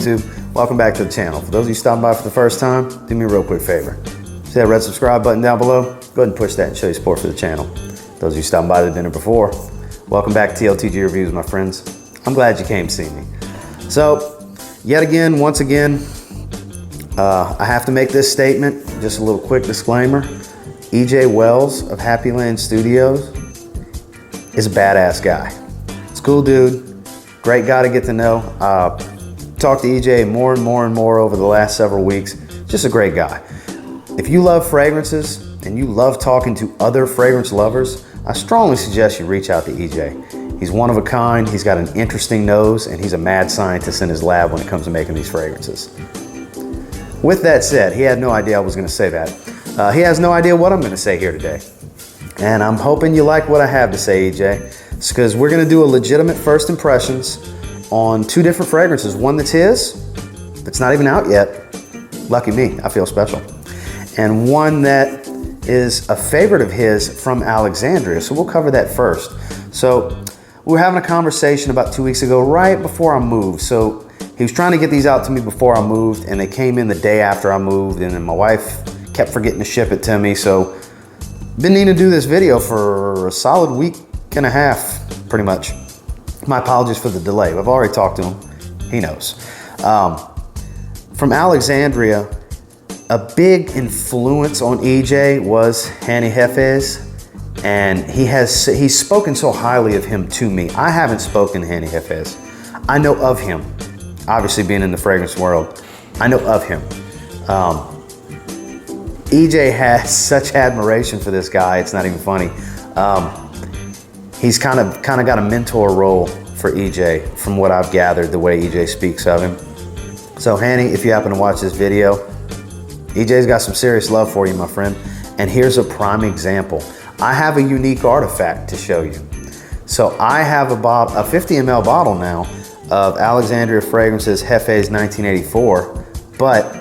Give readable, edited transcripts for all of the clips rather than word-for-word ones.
YouTube? Welcome back to the channel. For those of you stopping by for the first time, do me a real quick favor. See that red subscribe button down below? Go ahead and push that and show your support for the channel. Those of you stopping by that didn't before, welcome back to TLTG Reviews, my friends. I'm glad you came to see me. So, yet again, once again, I have to make this statement, just a little quick disclaimer. EJ Wells of Happyland Studios is a badass guy. It's a cool dude, great guy to get to know. Talked to EJ more and more over the last several weeks. Just a great guy. If you love fragrances and you love talking to other fragrance lovers, I strongly suggest you reach out to EJ. He's one of a kind, he's got an interesting nose, and he's a mad scientist in his lab when it comes to making these fragrances. With that said, he had no idea I was going to say that. He has no idea what I'm going to say here today. And I'm hoping you like what I have to say, EJ. It's because we're going to do a legitimate first impressions on two different fragrances. One that's his, that's not even out yet. Lucky me, I feel special. And one that is a favorite of his from Alexandria. So we'll cover that first. So we were having a conversation about 2 weeks ago, right before I moved. So he was trying to get these out to me before I moved, and they came in the day after I moved, and then my wife kept forgetting to ship it to me. So been needing to do this video for a solid week and a half, pretty much. My apologies for the delay. I've already talked to him. He knows. From Alexandria, a big influence on EJ was Hanny Hefes, and he's spoken so highly of him to me. I haven't spoken to Hanny Hefes. I know of him, obviously being in the fragrance world. I know of him. EJ has such admiration for this guy, it's not even funny. He's kind of got a mentor role for EJ from what I've gathered, the way EJ speaks of him. So Hanny, if you happen to watch this video, EJ's got some serious love for you, my friend. And here's a prime example. I have a unique artifact to show you. So I have a 50 ml bottle now of Alexandria Fragrances Hefes 1984, but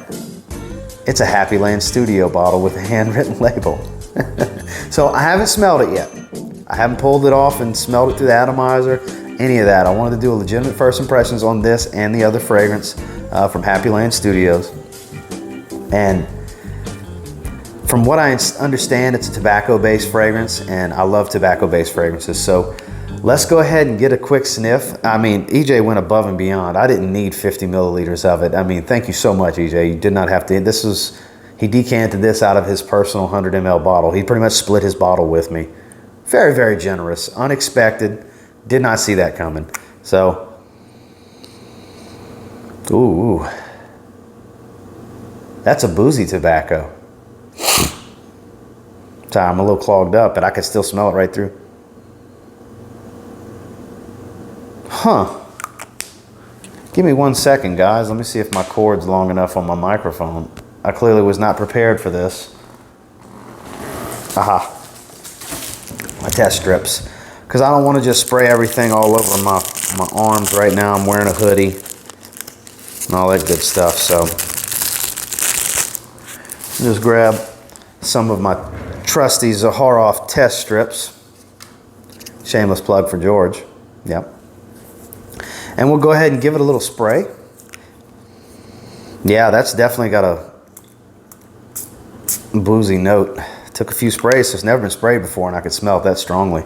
it's a Happyland Studio bottle with a handwritten label. So I haven't smelled it yet. I haven't pulled it off and smelled it through the atomizer, any of that. I wanted to do a legitimate first impressions on this and the other fragrance from Happyland Studios. And from what I understand, it's a tobacco-based fragrance, and I love tobacco-based fragrances. So let's go ahead and get a quick sniff. I mean, EJ went above and beyond. I didn't need 50 milliliters of it. I mean, thank you so much, EJ. You did not have to. He decanted this out of his personal 100 ml bottle. He pretty much split his bottle with me. Very, very generous, unexpected. Did not see that coming. So, ooh. That's a boozy tobacco. Sorry, I'm a little clogged up, but I can still smell it right through. Huh. Give me 1 second, guys. Let me see if my cord's long enough on my microphone. I clearly was not prepared for this. Aha. My test strips. Because I don't want to just spray everything all over my arms right now. I'm wearing a hoodie and all that good stuff, so just grab some of my trusty Zaharoff test strips. Shameless plug for George. Yep. And we'll go ahead and give it a little spray. Yeah, that's definitely got a boozy note. Took a few sprays, so it's never been sprayed before, and I could smell it that strongly.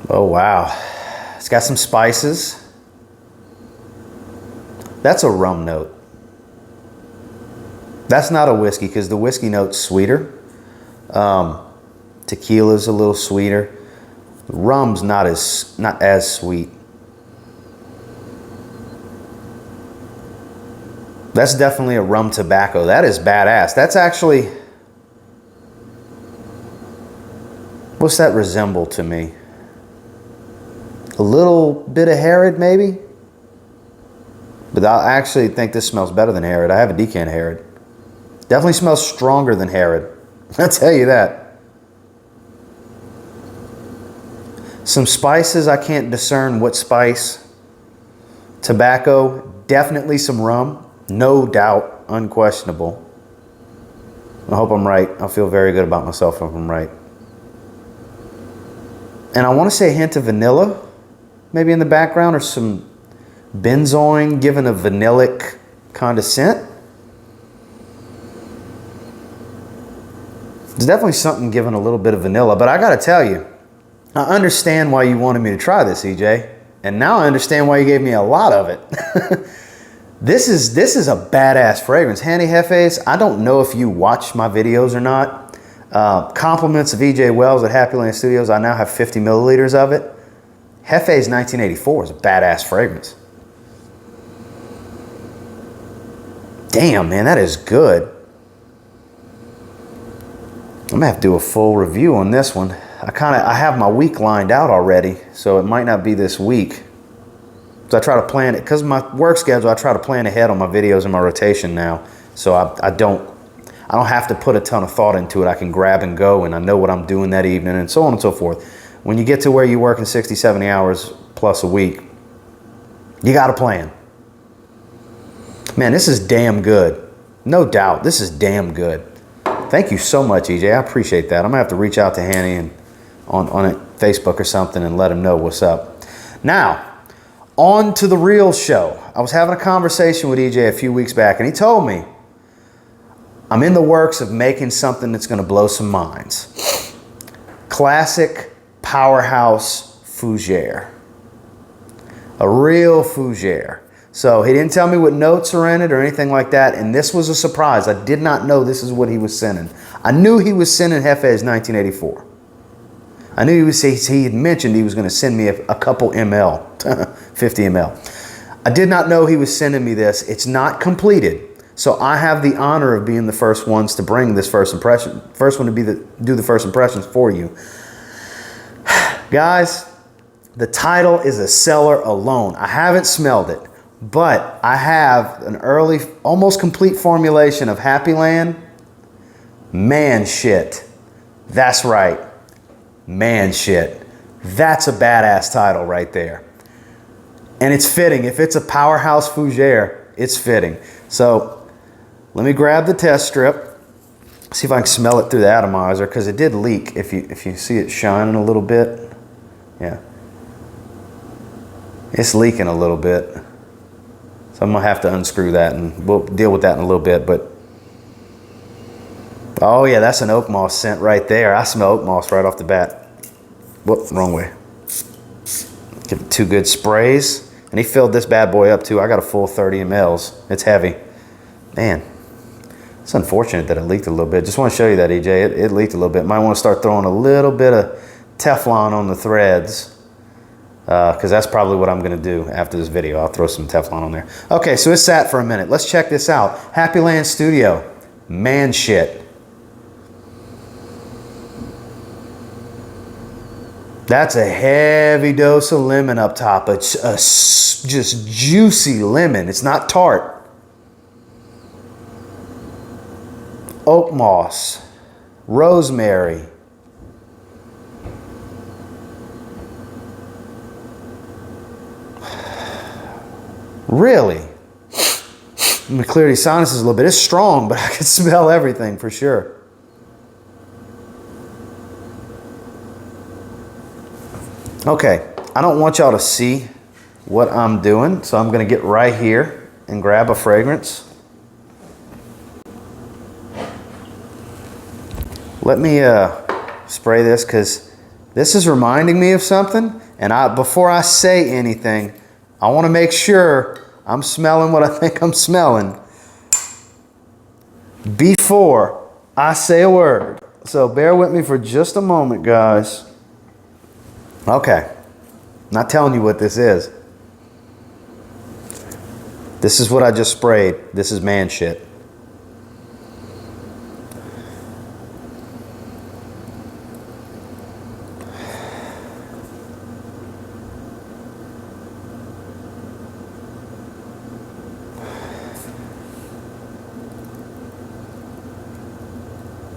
Oh, wow. It's got some spices. That's a rum note. That's not a whiskey, because the whiskey note's sweeter. Tequila's a little sweeter. Rum's not as sweet. That's definitely a rum tobacco. That is badass. That's actually, what's that resemble to me? A little bit of Herod, maybe? But I actually think this smells better than Herod. I have a decant Herod. Definitely smells stronger than Herod. I'll tell you that. Some spices, I can't discern what spice. Tobacco, definitely some rum. No doubt, unquestionable. I hope I'm right. I feel very good about myself if I'm right. And I want to say a hint of vanilla, maybe in the background, or some benzoin, giving a vanillic kind of scent. There's definitely something giving a little bit of vanilla, but I got to tell you, I understand why you wanted me to try this, EJ, and now I understand why you gave me a lot of it. This is a badass fragrance. Hanny Hefes, I don't know if you watch my videos or not. Compliments of EJ Wells at Happyland Studios. I now have 50 milliliters of it. Hefe's 1984 is a badass fragrance. Damn, man, that is good. I'm gonna have to do a full review on this one. I have my week lined out already, so it might not be this week. So I try to plan it, because of my work schedule, I try to plan ahead on my videos and my rotation now. So I don't have to put a ton of thought into it. I can grab and go, and I know what I'm doing that evening, and so on and so forth. When you get to where you're working 60, 70 hours plus a week, you got to plan. Man, this is damn good. No doubt, this is damn good. Thank you so much, EJ. I appreciate that. I'm gonna have to reach out to Hanny and on Facebook or something and let him know what's up. Now, on to the real show. I was having a conversation with EJ a few weeks back, and he told me I'm in the works of making something that's gonna blow some minds. Classic powerhouse fougere. A real fougere. So he didn't tell me what notes are in it or anything like that, and this was a surprise. I did not know this is what he was sending. I knew he was sending Hefe's 1984. I knew he had mentioned he was going to send me a couple ml, 50 ml. I did not know he was sending me this. It's not completed, so I have the honor of being the first ones to bring this first impression. First one to do the first impressions for you. Guys, the title is a seller alone. I haven't smelled it. But I have an early, almost complete formulation of Happyland. Man shit. That's right. Man shit. That's a badass title right there. And it's fitting. If it's a powerhouse fougere, it's fitting. So let me grab the test strip. See if I can smell it through the atomizer, because it did leak. If you see it shining a little bit. Yeah. It's leaking a little bit. So I'm gonna have to unscrew that, and we'll deal with that in a little bit. But oh yeah, that's an oak moss scent right there. I smell oak moss right off the bat. Whoop, wrong way. Give it 2 good sprays, and he filled this bad boy up too. I got a full 30 mLs. It's heavy. Man, it's unfortunate that it leaked a little bit. Just want to show you that, EJ. It leaked a little bit. Might want to start throwing a little bit of Teflon on the threads. Because that's probably what I'm going to do after this video. I'll throw some Teflon on there. Okay, so it sat for a minute. Let's check this out. Happyland Studio. Man shit. That's a heavy dose of lemon up top. It's a just juicy lemon. It's not tart. Oak moss. Rosemary. Really? Let me clear these sinuses a little bit. It's strong, but I can smell everything for sure. Okay, I don't want y'all to see what I'm doing, so I'm going to get right here and grab a fragrance. Let me spray this, because this is reminding me of something, and before I say anything, I want to make sure I'm smelling what I think I'm smelling before I say a word. So bear with me for just a moment, guys. Okay. I'm not telling you what this is. This is what I just sprayed. This is man shit.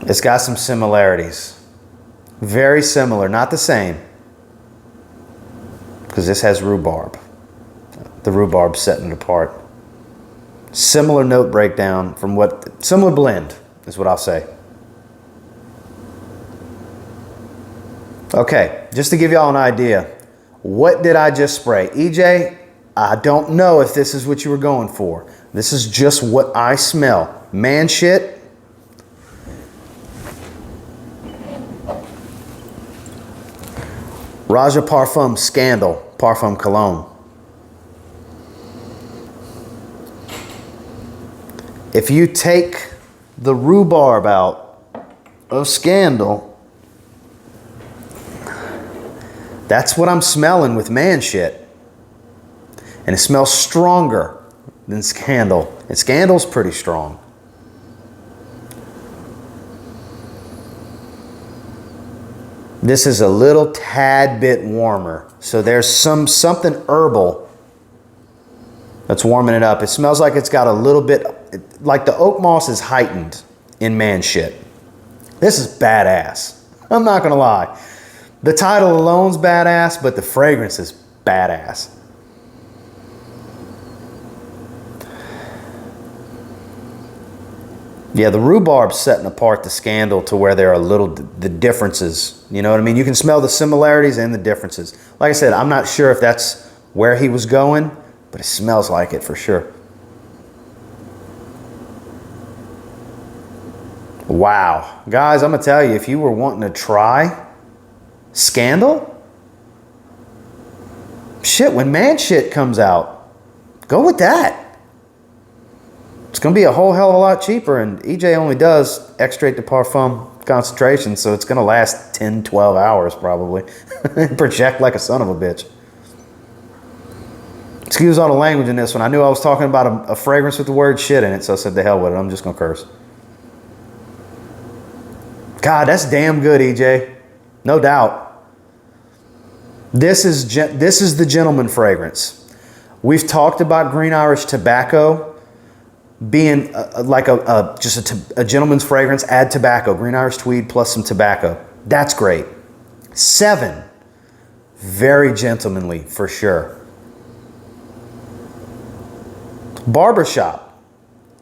It's got some similarities. Very similar, not the same. Because this has rhubarb. The rhubarb setting it apart. Similar note breakdown from similar blend is what I'll say. Okay, just to give y'all an idea, what did I just spray? EJ, I don't know if this is what you were going for. This is just what I smell. Man shit. Raja Parfum Scandal, Parfum Cologne. If you take the rhubarb out of Scandal, that's what I'm smelling with man shit. And it smells stronger than Scandal. And Scandal's pretty strong. This is a little tad bit warmer. So there's something herbal that's warming it up. It smells like it's got a little bit, like the oak moss is heightened in man shit. This is badass. I'm not gonna lie. The title alone's badass, but the fragrance is badass. Yeah, the rhubarb's setting apart the Scandal to where there are the differences. You know what I mean? You can smell the similarities and the differences. Like I said, I'm not sure if that's where he was going, but it smells like it for sure. Wow. Guys, I'm going to tell you, if you were wanting to try Scandal, shit, when man shit comes out, go with that. It's going to be a whole hell of a lot cheaper, and EJ only does extrait de parfum concentration, so it's going to last 10, 12 hours probably. Project like a son of a bitch. Excuse all the language in this one. I knew I was talking about a fragrance with the word shit in it, so I said the hell with it. I'm just going to curse. God, that's damn good, EJ. No doubt. This is the gentleman fragrance. We've talked about Green Irish Tobacco being just a gentleman's fragrance. Add tobacco, Green Irish Tweed plus some tobacco. That's great. 7, very gentlemanly for sure. Barbershop,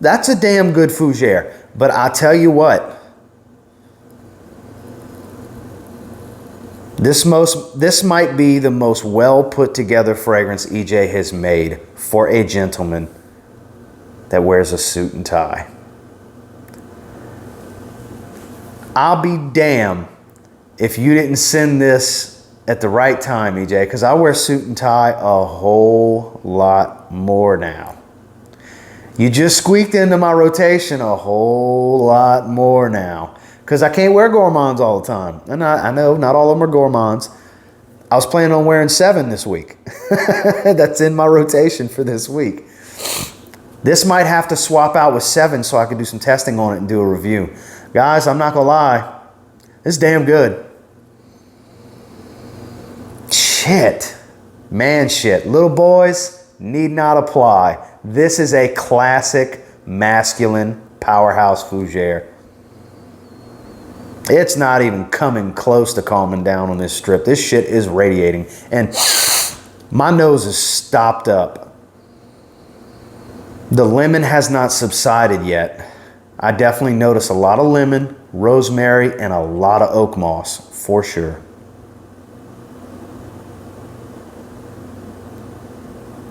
that's a damn good fougere. But I tell you what, this might be the most well put together fragrance EJ has made for a gentleman that wears a suit and tie. I'll be damned if you didn't send this at the right time, EJ, because I wear suit and tie a whole lot more now. You just squeaked into my rotation a whole lot more now, because I can't wear gourmands all the time. And I know not all of them are gourmands. I was planning on wearing 7 this week. That's in my rotation for this week. This might have to swap out with 7 so I could do some testing on it and do a review. Guys, I'm not going to lie. This is damn good. Shit. Man shit. Little boys need not apply. This is a classic masculine powerhouse fougere. It's not even coming close to calming down on this strip. This shit is radiating. And my nose is stopped up. The lemon has not subsided yet. I definitely notice a lot of lemon, rosemary, and a lot of oak moss, for sure.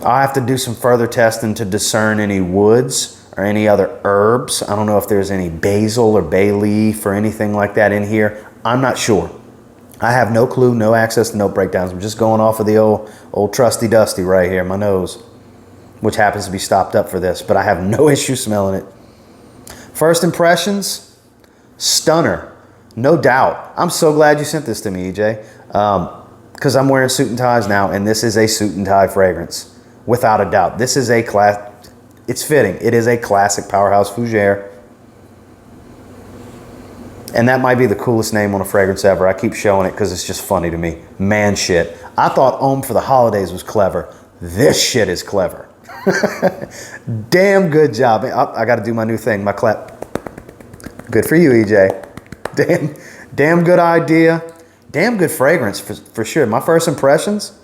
I'll have to do some further testing to discern any woods or any other herbs. I don't know if there's any basil or bay leaf or anything like that in here. I'm not sure. I have no clue, no access to note breakdowns. I'm just going off of the old trusty dusty right here, my nose, which happens to be stopped up for this, but I have no issue smelling it. First impressions, stunner, no doubt. I'm so glad you sent this to me, EJ, because I'm wearing suit and ties now, and this is a suit and tie fragrance, without a doubt. This is a it's fitting. It is a classic powerhouse fougere, and that might be the coolest name on a fragrance ever. I keep showing it because it's just funny to me. Man shit. I thought Homme for the holidays was clever. This shit is clever. Damn good job. I got to do my new thing, my clap. Good for you, EJ. Damn good idea. Damn good fragrance for sure. My first impressions,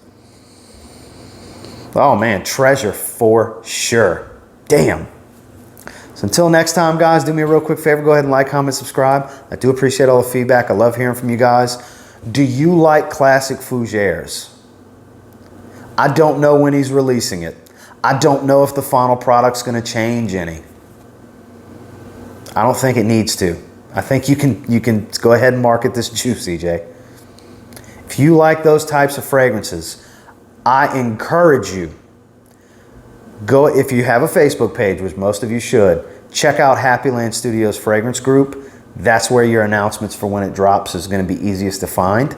oh man, treasure for sure. Damn. So until next time, guys, do me a real quick favor. Go ahead and like, comment, subscribe. I do appreciate all the feedback. I love hearing from you guys. Do you like classic fougères? I don't know when he's releasing it. I don't know if the final product's going to change any. I don't think it needs to. I think you can go ahead and market this juice, EJ. If you like those types of fragrances, I encourage you, go, if you have a Facebook page, which most of you should, check out Happyland Studios Fragrance Group. That's where your announcements for when it drops is going to be easiest to find.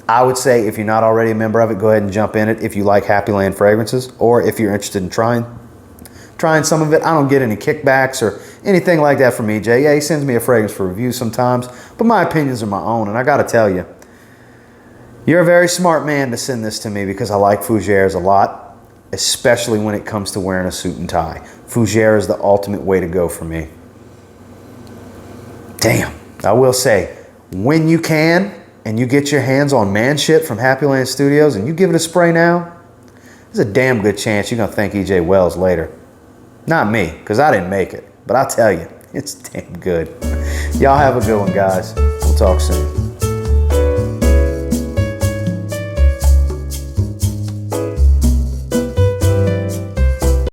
I would say if you're not already a member of it, go ahead and jump in it if you like Happyland fragrances, or if you're interested in trying some of it. I don't get any kickbacks or anything like that from EJ. Yeah, he sends me a fragrance for review sometimes, but my opinions are my own, and I got to tell you, you're a very smart man to send this to me because I like fougères a lot, especially when it comes to wearing a suit and tie. Fougère is the ultimate way to go for me. Damn, I will say, when you can and you get your hands on man shit from Happyland Studios and you give it a spray now, there's a damn good chance you're going to thank EJ Wells later. Not me, because I didn't make it, but I'll tell you, it's damn good. Y'all have a good one, guys. We'll talk soon.